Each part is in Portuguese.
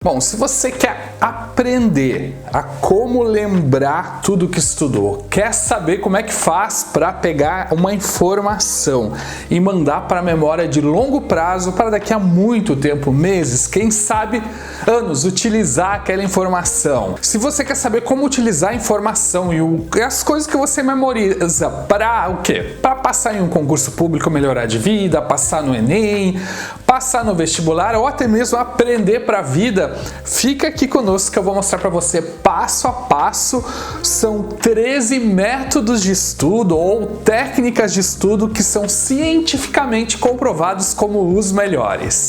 Bom, se você quer aprender a como lembrar tudo que estudou, quer saber como é que faz para pegar uma informação e mandar para a memória de longo prazo para daqui a muito tempo, meses, quem sabe anos, utilizar aquela informação. Se você quer saber como utilizar a informação e as coisas que você memoriza para o quê? Para passar em um concurso público, melhorar de vida, passar no Enem, passar no vestibular ou até mesmo aprender para a vida, fica aqui conosco que eu vou mostrar para você passo a passo. São 13 métodos de estudo ou técnicas de estudo que são cientificamente comprovados como os melhores.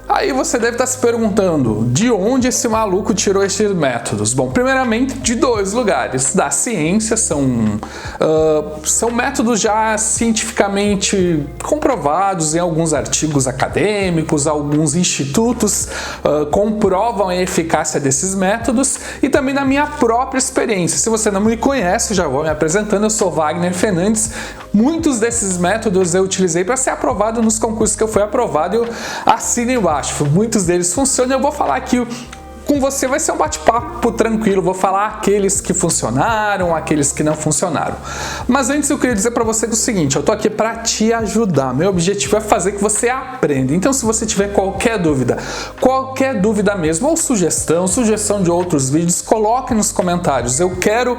Aí você deve estar se perguntando, de onde esse maluco tirou esses métodos? Bom, primeiramente de dois lugares, da ciência, são métodos já cientificamente comprovados em alguns artigos acadêmicos, alguns institutos comprovam a eficácia desses métodos e também na minha própria experiência. Se você não me conhece, já vou me apresentando, eu sou Wagner Fernandes. Muitos desses métodos eu utilizei para ser aprovado nos concursos que eu fui aprovado e eu assino embaixo. Muitos deles funcionam, eu vou falar aqui com você, vai ser um bate-papo tranquilo, vou falar aqueles que funcionaram, aqueles que não funcionaram. Mas antes eu queria dizer para você o seguinte, eu tô aqui para te ajudar, meu objetivo é fazer que você aprenda. Então se você tiver qualquer dúvida mesmo, ou sugestão de outros vídeos, coloque nos comentários, eu quero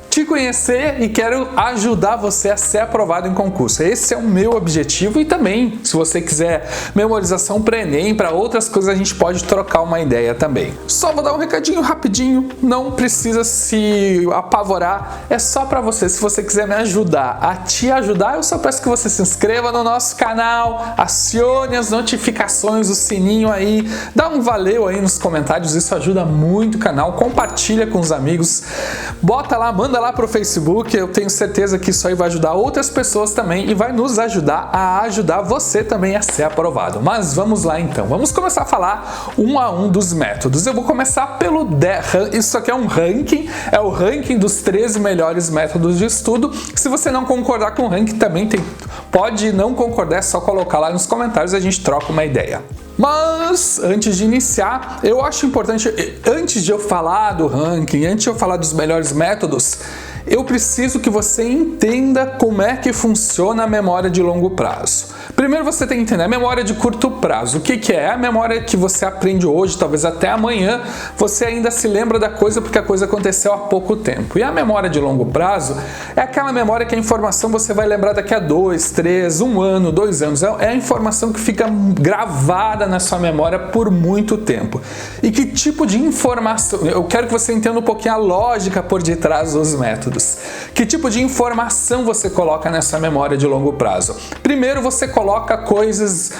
te conhecer e quero ajudar você a ser aprovado em concurso. Esse é o meu objetivo e também, se você quiser memorização para Enem, para outras coisas, a gente pode trocar uma ideia também. Só vou dar um recadinho rapidinho, não precisa se apavorar, é só para você. Se você quiser me ajudar a te ajudar, eu só peço que você se inscreva no nosso canal, acione as notificações, o sininho aí, dá um valeu aí nos comentários, isso ajuda muito o canal, compartilha com os amigos, bota lá, manda lá pro Facebook, eu tenho certeza que isso aí vai ajudar outras pessoas também e vai nos ajudar a ajudar você também a ser aprovado. Mas vamos lá então, vamos começar a falar um a um dos métodos. Eu vou começar pelo isso aqui é um ranking, é o ranking dos 13 melhores métodos de estudo. Se você não concordar com o ranking também pode não concordar, é só colocar lá nos comentários e a gente troca uma ideia. Mas, antes de iniciar, eu acho importante, antes de eu falar do ranking, antes de eu falar dos melhores métodos, eu preciso que você entenda como é que funciona a memória de longo prazo. Primeiro você tem que entender a memória de curto prazo. O que é? A memória que você aprende hoje, talvez até amanhã, você ainda se lembra da coisa porque a coisa aconteceu há pouco tempo. E a memória de longo prazo é aquela memória que a informação você vai lembrar daqui a 2, 3, 1 ano, 2 anos. É a informação que fica gravada na sua memória por muito tempo. E que tipo de informação? Eu quero que você entenda um pouquinho a lógica por detrás dos métodos. Que tipo de informação você coloca nessa memória de longo prazo? Primeiro você coloca coisas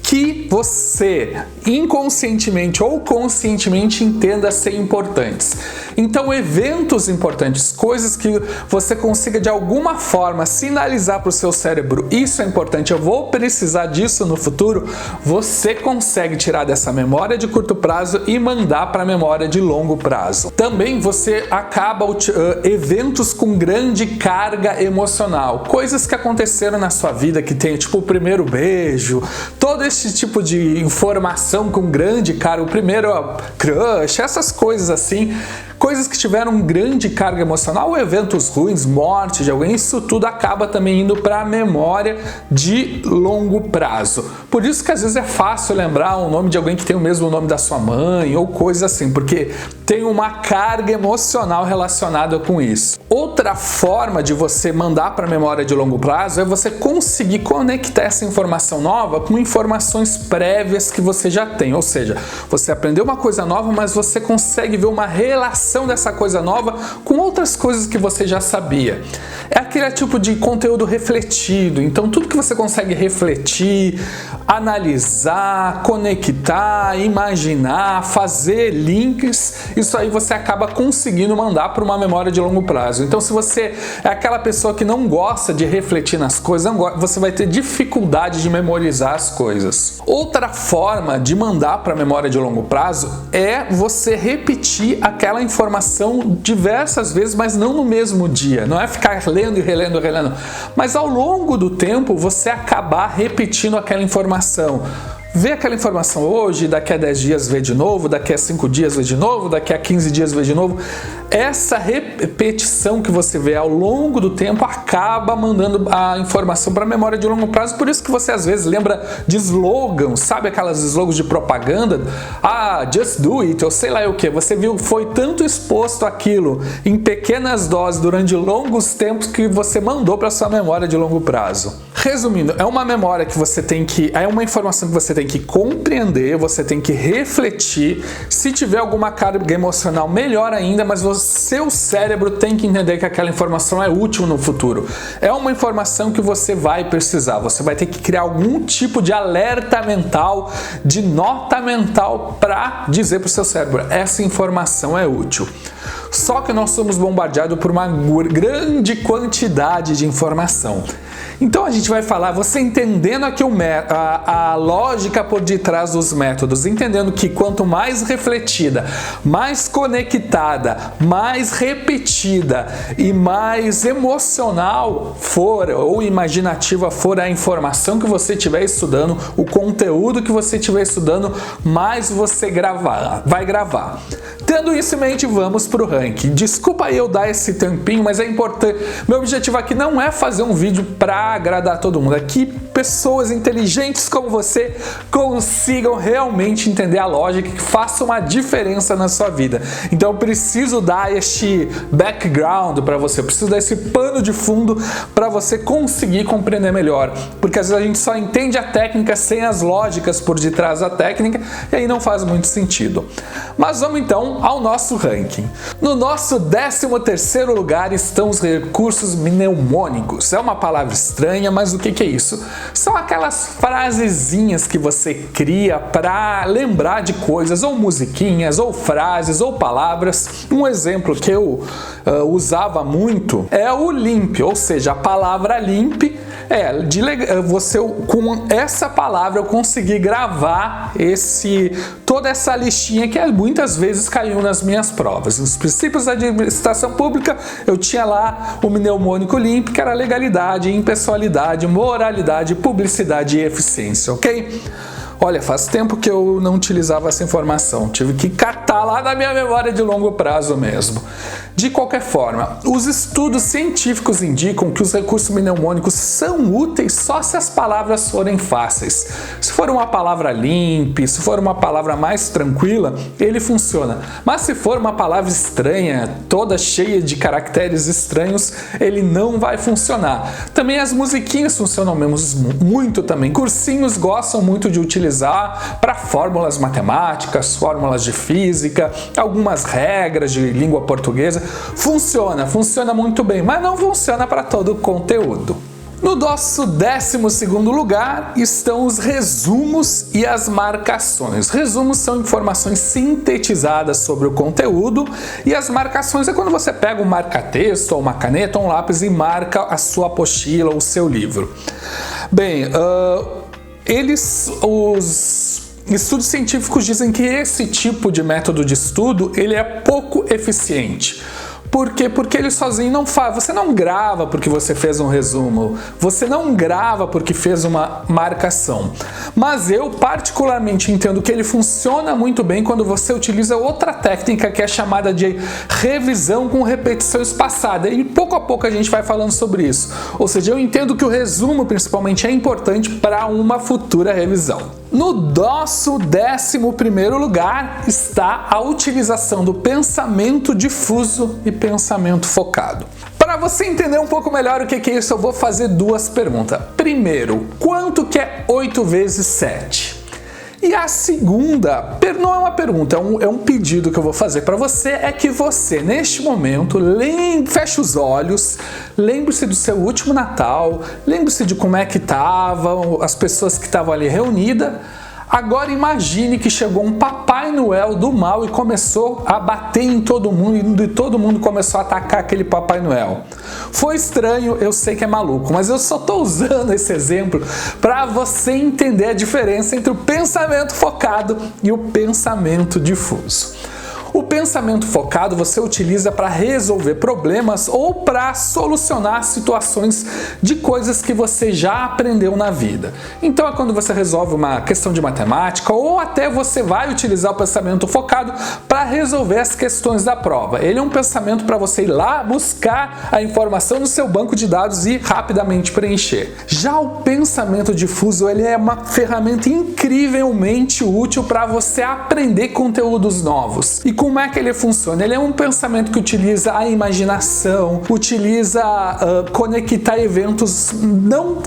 que você inconscientemente ou conscientemente entenda ser importantes. Então, eventos importantes, coisas que você consiga de alguma forma sinalizar para o seu cérebro, isso é importante, eu vou precisar disso no futuro, você consegue tirar dessa memória de curto prazo e mandar para a memória de longo prazo. Também você acaba eventos com grande carga emocional, coisas que aconteceram na sua vida que tem tipo o primeiro beijo, todo esse tipo de informação com grande carga, o primeiro crush, essas coisas assim, coisas que tiveram grande carga emocional, eventos ruins, morte de alguém, isso tudo acaba também indo para a memória de longo prazo. Por isso que às vezes é fácil lembrar o nome de alguém que tem o mesmo nome da sua mãe ou coisa assim, porque tem uma carga emocional relacionada com isso. Outra forma de você mandar para a memória de longo prazo é você conseguir conectar essa informação nova com informações prévias que você já tem, ou seja, você aprendeu uma coisa nova, mas você consegue ver uma relação dessa coisa nova com outras coisas que você já sabia. É aquele tipo de conteúdo refletido, então tudo que você consegue refletir, analisar, conectar, imaginar, fazer links, isso aí você acaba conseguindo mandar para uma memória de longo prazo. Então se você é aquela pessoa que não gosta de refletir nas coisas, você vai ter dificuldade de memorizar as coisas. Outra forma de mandar para a memória de longo prazo é você repetir aquela informação diversas vezes, mas não no mesmo dia. Não é ficar lendo e relendo, mas ao longo do tempo você acabar repetindo aquela informação. Vê aquela informação hoje, daqui a 10 dias vê de novo, daqui a 5 dias vê de novo, daqui a 15 dias vê de novo. Essa repetição que você vê ao longo do tempo acaba mandando a informação para a memória de longo prazo. Por isso que você às vezes lembra de slogans, sabe aquelas slogans de propaganda? Ah, just do it, ou sei lá o que. Você viu, foi tanto exposto àquilo em pequenas doses durante longos tempos que você mandou para sua memória de longo prazo. Resumindo, é uma memória que você tem que... é uma informação que você tem que compreender, você tem que refletir. Se tiver alguma carga emocional, melhor ainda, mas o seu cérebro tem que entender que aquela informação é útil no futuro. É uma informação que você vai precisar. Você vai ter que criar algum tipo de alerta mental, de nota mental para dizer para o seu cérebro, essa informação é útil. Só que nós somos bombardeados por uma grande quantidade de informação. Então a gente vai falar, você entendendo aqui a lógica por detrás dos métodos, entendendo que quanto mais refletida, mais conectada, mais repetida e mais emocional for ou imaginativa for a informação que você estiver estudando, o conteúdo que você estiver estudando, mais você vai gravar. Tendo isso em mente, vamos para o ranking. Desculpa eu dar esse tempinho, mas é importante. Meu objetivo aqui não é fazer um vídeo para agradar todo mundo. Aqui, pessoas inteligentes como você consigam realmente entender a lógica que faça uma diferença na sua vida. Então eu preciso dar este background para você, eu preciso dar esse pano de fundo para você conseguir compreender melhor. Porque às vezes a gente só entende a técnica sem as lógicas por detrás da técnica e aí não faz muito sentido. Mas vamos então ao nosso ranking. No nosso 13º lugar estão os recursos mnemônicos. É uma palavra estranha, mas o que é isso? São aquelas frasezinhas que você cria para lembrar de coisas, ou musiquinhas, ou frases, ou palavras. Um exemplo que eu usava muito é o limp, ou seja, a palavra limp você com essa palavra eu consegui gravar toda essa listinha que muitas vezes caiu nas minhas provas. Nos princípios da administração pública eu tinha lá o mnemônico limp, que era legalidade, impessoalidade, moralidade, publicidade e eficiência, ok? Olha, faz tempo que eu não utilizava essa informação, tive que catar lá da minha memória de longo prazo mesmo. De qualquer forma, os estudos científicos indicam que os recursos mnemônicos são úteis só se as palavras forem fáceis. Se for uma palavra limpa, se for uma palavra mais tranquila, ele funciona. Mas se for uma palavra estranha, toda cheia de caracteres estranhos, ele não vai funcionar. Também as musiquinhas funcionam muito também. Cursinhos gostam muito de utilizar para fórmulas matemáticas, fórmulas de física, algumas regras de língua portuguesa. Funciona muito bem, mas não funciona para todo o conteúdo. No nosso 12º lugar estão os resumos e as marcações. Resumos são informações sintetizadas sobre o conteúdo e as marcações é quando você pega um marca-texto ou uma caneta ou um lápis e marca a sua apostila ou o seu livro. Bem, os estudos científicos dizem que esse tipo de método de estudo ele é pouco eficiente. Por quê? Porque ele sozinho não faz. Você não grava porque você fez um resumo. Você não grava porque fez uma marcação. Mas eu particularmente entendo que ele funciona muito bem quando você utiliza outra técnica que é chamada de revisão com repetição espaçada. E pouco a pouco a gente vai falando sobre isso. Ou seja, eu entendo que o resumo principalmente é importante para uma futura revisão. No nosso 11º lugar está a utilização do pensamento difuso e pensamento focado. Para você entender um pouco melhor o que é isso, eu vou fazer duas perguntas. Primeiro, quanto que é 8 vezes 7? E a segunda, não é uma pergunta, é um pedido que eu vou fazer para você, é que você, neste momento, feche os olhos, lembre-se do seu último Natal, lembre-se de como é que estavam as pessoas que estavam ali reunidas. Agora imagine que chegou um Papai Noel do mal e começou a bater em todo mundo e todo mundo começou a atacar aquele Papai Noel. Foi estranho, eu sei que é maluco, mas eu só estou usando esse exemplo para você entender a diferença entre o pensamento focado e o pensamento difuso. O pensamento focado você utiliza para resolver problemas ou para solucionar situações de coisas que você já aprendeu na vida. Então é quando você resolve uma questão de matemática ou até você vai utilizar o pensamento focado para resolver as questões da prova. Ele é um pensamento para você ir lá buscar a informação no seu banco de dados e rapidamente preencher. Já o pensamento difuso, ele é uma ferramenta incrivelmente útil para você aprender conteúdos novos. E como é que ele funciona? Ele é um pensamento que utiliza a imaginação, utiliza conectar eventos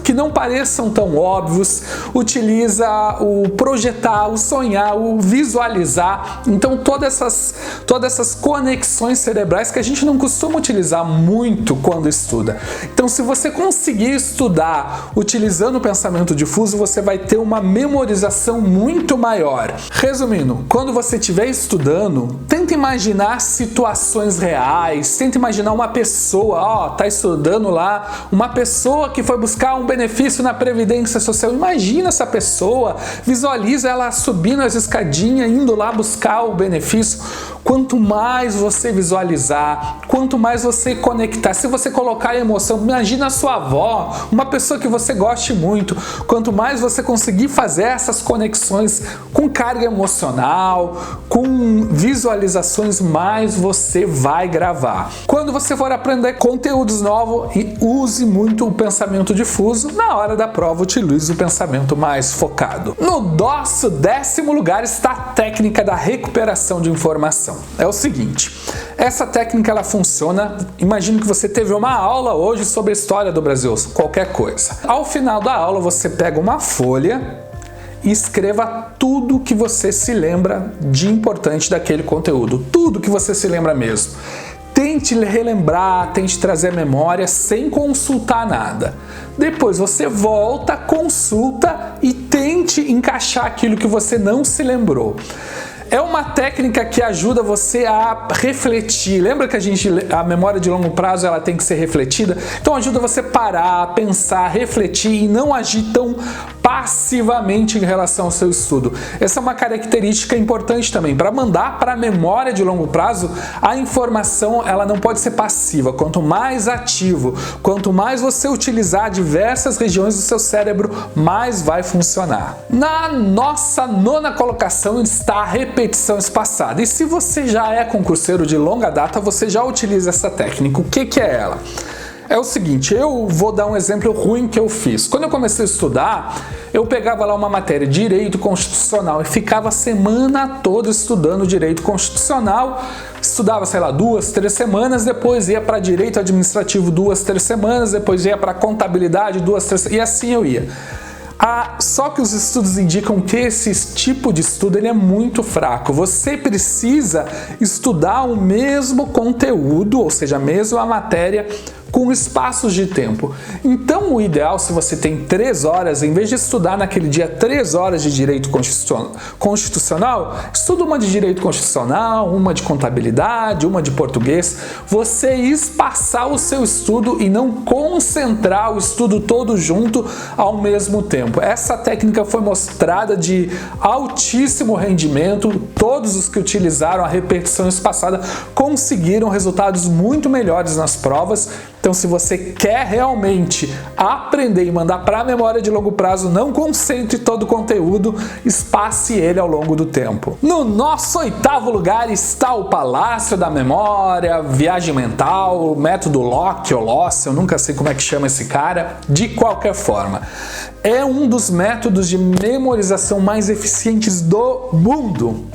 que não pareçam tão óbvios, utiliza o projetar, o sonhar, o visualizar. Então todas essas conexões cerebrais que a gente não costuma utilizar muito quando estuda. Então se você conseguir estudar utilizando o pensamento difuso, você vai ter uma memorização muito maior. Resumindo, quando você estiver estudando, tenta imaginar situações reais, tenta imaginar uma pessoa, tá estudando lá, uma pessoa que foi buscar um benefício na Previdência Social. Imagina essa pessoa, visualiza ela subindo as escadinhas, indo lá buscar o benefício. Quanto mais você visualizar, quanto mais você conectar, se você colocar emoção, imagina a sua avó, uma pessoa que você goste muito, quanto mais você conseguir fazer essas conexões com carga emocional, com visualizações, mais você vai gravar. Quando você for aprender conteúdos novos, use muito o pensamento difuso. Na hora da prova, utilize o pensamento mais focado. No nosso 10º lugar está a técnica da recuperação de informação. É o seguinte, essa técnica ela funciona, imagine que você teve uma aula hoje sobre a história do Brasil, qualquer coisa. Ao final da aula você pega uma folha e escreva tudo que você se lembra de importante daquele conteúdo, tudo que você se lembra mesmo. Tente relembrar, tente trazer a memória sem consultar nada. Depois você volta, consulta e tente encaixar aquilo que você não se lembrou. É uma técnica que ajuda você a refletir. Lembra que a memória de longo prazo ela tem que ser refletida? Então ajuda você a parar, pensar, refletir e não agir tão passivamente em relação ao seu estudo. Essa é uma característica importante também. Para mandar para a memória de longo prazo, a informação ela não pode ser passiva. Quanto mais ativo, quanto mais você utilizar diversas regiões do seu cérebro, mais vai funcionar. Na nossa 9ª colocação está a repetição espaçada. E se você já é concurseiro de longa data, você já utiliza essa técnica. O que é ela? É o seguinte, eu vou dar um exemplo ruim que eu fiz. Quando eu comecei a estudar, eu pegava lá uma matéria de Direito Constitucional e ficava a semana toda estudando Direito Constitucional. Estudava, sei lá, 2, 3 semanas, depois ia para Direito Administrativo 2, 3 semanas, depois ia para Contabilidade 2, 3 e assim eu ia. Só que os estudos indicam que esse tipo de estudo ele é muito fraco. Você precisa estudar o mesmo conteúdo, ou seja, a mesma matéria, com espaços de tempo. Então o ideal, se você tem 3 horas, em vez de estudar naquele dia 3 horas de Direito Constitucional, estuda uma de Direito Constitucional, uma de Contabilidade, uma de Português. Você espaçar o seu estudo e não concentrar o estudo todo junto ao mesmo tempo. Essa técnica foi mostrada de altíssimo rendimento. Todos os que utilizaram a repetição espaçada conseguiram resultados muito melhores nas provas. Então, se você quer realmente aprender e mandar para a memória de longo prazo, não concentre todo o conteúdo, espace ele ao longo do tempo. No nosso 8º lugar está o Palácio da Memória, Viagem Mental, método Locke ou Losse, eu nunca sei como é que chama esse cara. De qualquer forma, é um dos métodos de memorização mais eficientes do mundo.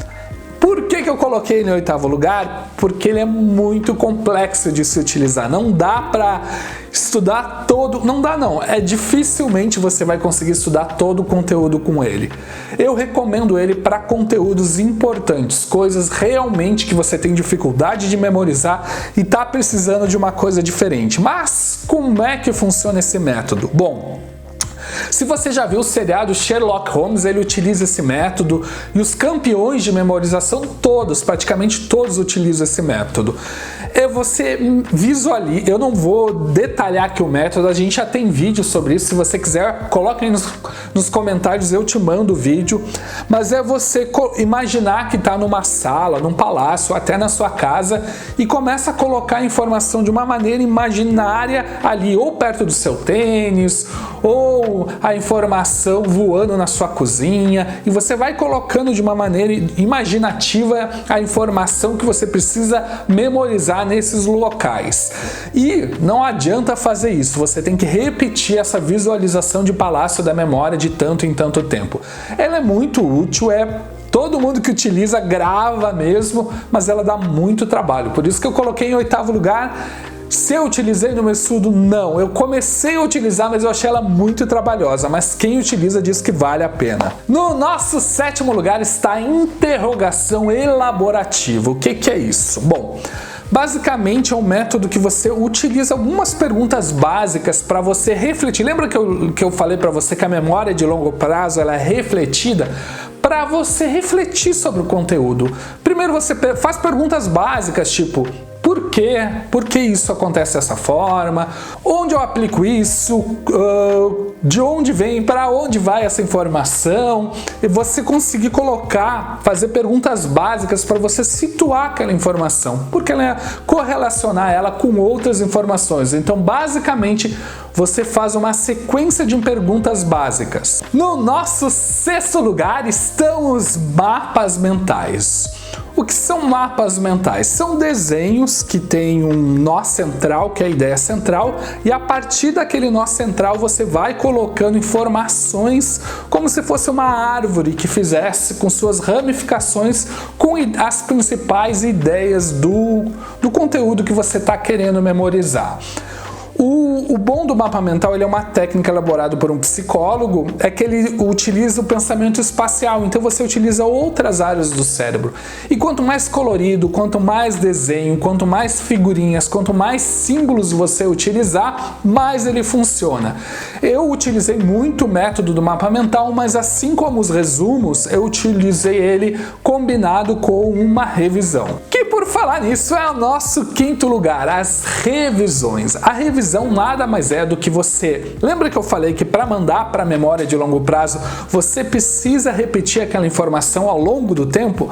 Por que eu coloquei ele em 8º lugar? Porque ele é muito complexo de se utilizar. Não dá para estudar todo... Não dá não. Dificilmente você vai conseguir estudar todo o conteúdo com ele. Eu recomendo ele para conteúdos importantes. Coisas realmente que você tem dificuldade de memorizar e está precisando de uma coisa diferente. Mas como é que funciona esse método? Bom, Se você já viu o seriado Sherlock Holmes, ele utiliza esse método e os campeões de memorização todos, praticamente todos utilizam esse método. Você visualiza, eu não vou detalhar aqui o método, a gente já tem vídeo sobre isso, se você quiser, coloque aí nos comentários, eu te mando o vídeo, mas é você imaginar que está numa sala, num palácio, até na sua casa e começa a colocar a informação de uma maneira imaginária ali, ou perto do seu tênis, ou a informação voando na sua cozinha, e você vai colocando de uma maneira imaginativa a informação que você precisa memorizar nesses locais. E não adianta fazer isso, você tem que repetir essa visualização de palácio da memória de tanto em tanto tempo. Ela é muito útil, todo mundo que utiliza grava mesmo, mas ela dá muito trabalho. Por isso que eu coloquei em 8º lugar. Se eu utilizei no meu estudo, não. Eu comecei a utilizar, mas eu achei ela muito trabalhosa. Mas quem utiliza diz que vale a pena. No nosso 7º lugar está a interrogação elaborativa. O que é isso? Bom, basicamente é um método que você utiliza algumas perguntas básicas para você refletir. Lembra que eu falei para você que a memória de longo prazo ela é refletida? Para você refletir sobre o conteúdo. Primeiro você faz perguntas básicas, tipo: por quê? Por que isso acontece dessa forma? Onde eu aplico isso? De onde vem? Para onde vai essa informação? E você conseguir fazer perguntas básicas para você situar aquela informação, porque ela correlacionar ela com outras informações. Então, basicamente, você faz uma sequência de perguntas básicas. No nosso 6º lugar estão os mapas mentais. O que são mapas mentais? São desenhos que têm um nó central, que é a ideia central, e a partir daquele nó central você vai colocando informações como se fosse uma árvore que fizesse com suas ramificações com as principais ideias do conteúdo que você está querendo memorizar. O bom do mapa mental, ele é uma técnica elaborada por um psicólogo, é que ele utiliza o pensamento espacial, então você utiliza outras áreas do cérebro. E quanto mais colorido, quanto mais desenho, quanto mais figurinhas, quanto mais símbolos você utilizar, mais ele funciona. Eu utilizei muito o método do mapa mental, mas assim como os resumos, eu utilizei ele combinado com uma revisão. Que por falar nisso é o nosso 5º lugar, as revisões. A revisão nada mais é do que você... Lembra que eu falei que para mandar para a memória de longo prazo, você precisa repetir aquela informação ao longo do tempo?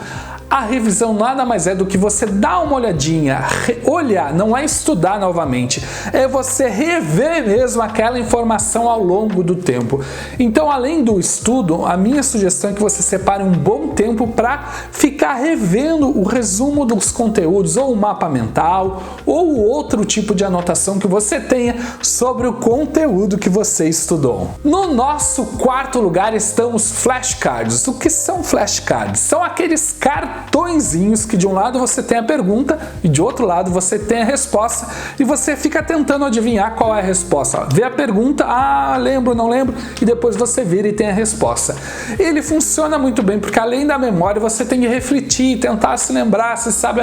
A revisão nada mais é do que você dar uma olhadinha, olhar, não é estudar novamente, é você rever mesmo aquela informação ao longo do tempo. Então, além do estudo, a minha sugestão é que você separe um bom tempo para ficar revendo o resumo dos conteúdos, ou o mapa mental, ou outro tipo de anotação que você tenha sobre o conteúdo que você estudou. No nosso 4º lugar estão os flashcards. O que são flashcards? São aqueles cartõezinhos que de um lado você tem a pergunta e de outro lado você tem a resposta e você fica tentando adivinhar qual é a resposta. Vê a pergunta, lembro, não lembro, e depois você vira e tem a resposta. Ele funciona muito bem porque além da memória você tem que refletir, tentar se lembrar se sabe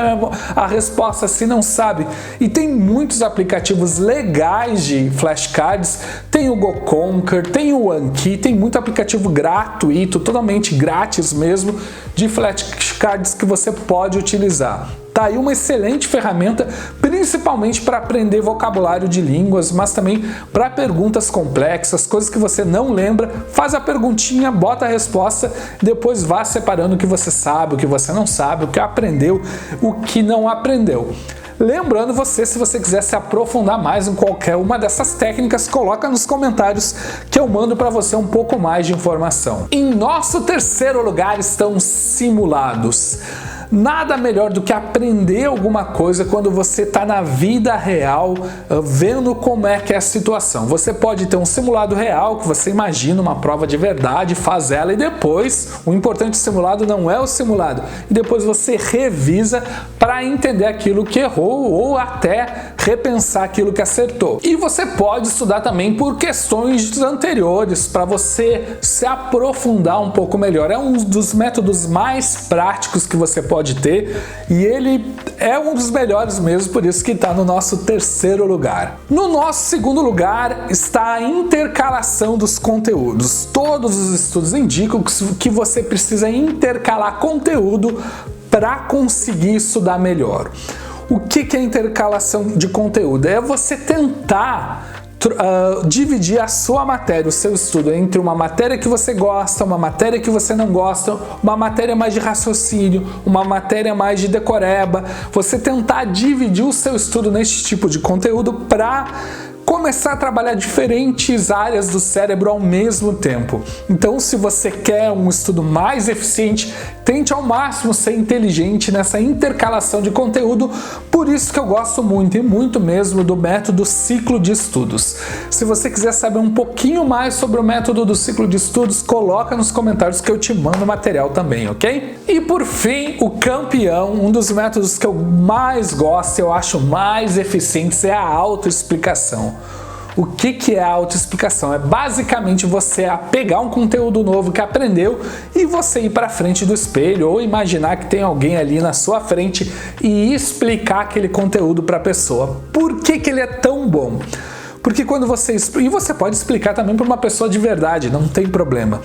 a resposta, se não sabe. E tem muitos aplicativos legais de flashcards, tem o GoConquer, tem o Anki, tem muito aplicativo gratuito, totalmente grátis mesmo, de flashcards que você pode utilizar. Tá aí uma excelente ferramenta, principalmente para aprender vocabulário de línguas, mas também para perguntas complexas, coisas que você não lembra, faz a perguntinha, bota a resposta, depois vá separando o que você sabe, o que você não sabe, o que aprendeu, o que não aprendeu. Lembrando você, se você quiser se aprofundar mais em qualquer uma dessas técnicas, coloca nos comentários que eu mando para você um pouco mais de informação. Em nosso 3º lugar estão simulados. Nada melhor do que aprender alguma coisa quando você está na vida real, vendo como é que é a situação. Você pode ter um simulado real, que você imagina uma prova de verdade, faz ela e depois, o importante do simulado não é o simulado, e depois você revisa para entender aquilo que errou ou até repensar aquilo que acertou. E você pode estudar também por questões anteriores para você se aprofundar um pouco melhor. É um dos métodos mais práticos que você pode pode ter, e ele é um dos melhores mesmo, por isso que está no nosso terceiro lugar. No nosso segundo lugar está a intercalação dos conteúdos. Todos os estudos indicam que você precisa intercalar conteúdo para conseguir estudar melhor. O que é intercalação de conteúdo? É você tentar dividir a sua matéria, o seu estudo, entre uma matéria que você gosta, uma matéria que você não gosta, uma matéria mais de raciocínio, uma matéria mais de decoreba. Você tentar dividir o seu estudo nesse tipo de conteúdo para começar a trabalhar diferentes áreas do cérebro ao mesmo tempo. Então, se você quer um estudo mais eficiente, tente ao máximo ser inteligente nessa intercalação de conteúdo. Por isso que eu gosto muito, e muito mesmo, do método ciclo de estudos. Se você quiser saber um pouquinho mais sobre o método do ciclo de estudos, coloca nos comentários que eu te mando material também, ok? E por fim, o campeão, um dos métodos que eu mais gosto e eu acho mais eficientes é a autoexplicação. O que é a autoexplicação? É basicamente você pegar um conteúdo novo que aprendeu e você ir para frente do espelho ou imaginar que tem alguém ali na sua frente e explicar aquele conteúdo para a pessoa. Por que ele é tão bom? Porque quando você explica, e você pode explicar também para uma pessoa de verdade, não tem problema.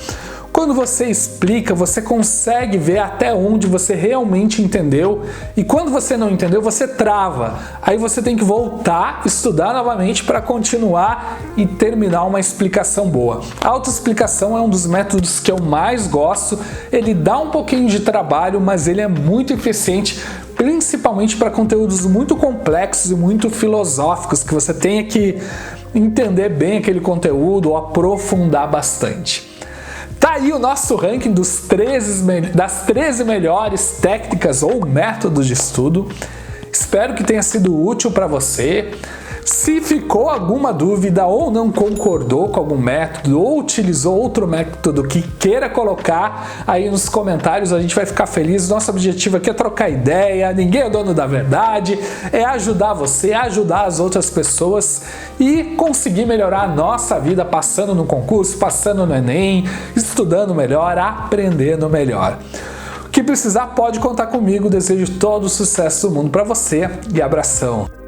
Quando você explica, você consegue ver até onde você realmente entendeu, e quando você não entendeu, você trava. Aí você tem que voltar, estudar novamente para continuar e terminar uma explicação boa. A autoexplicação é um dos métodos que eu mais gosto. Ele dá um pouquinho de trabalho, mas ele é muito eficiente, principalmente para conteúdos muito complexos e muito filosóficos, que você tenha que entender bem aquele conteúdo ou aprofundar bastante. Tá aí o nosso ranking das 13 melhores técnicas ou métodos de estudo. Espero que tenha sido útil para você. Se ficou alguma dúvida ou não concordou com algum método ou utilizou outro método que queira colocar aí nos comentários, a gente vai ficar feliz. Nosso objetivo aqui é trocar ideia, ninguém é dono da verdade, é ajudar você, ajudar as outras pessoas e conseguir melhorar a nossa vida passando no concurso, passando no Enem, estudando melhor, aprendendo melhor. O que precisar pode contar comigo. Desejo todo o sucesso do mundo para você e abração!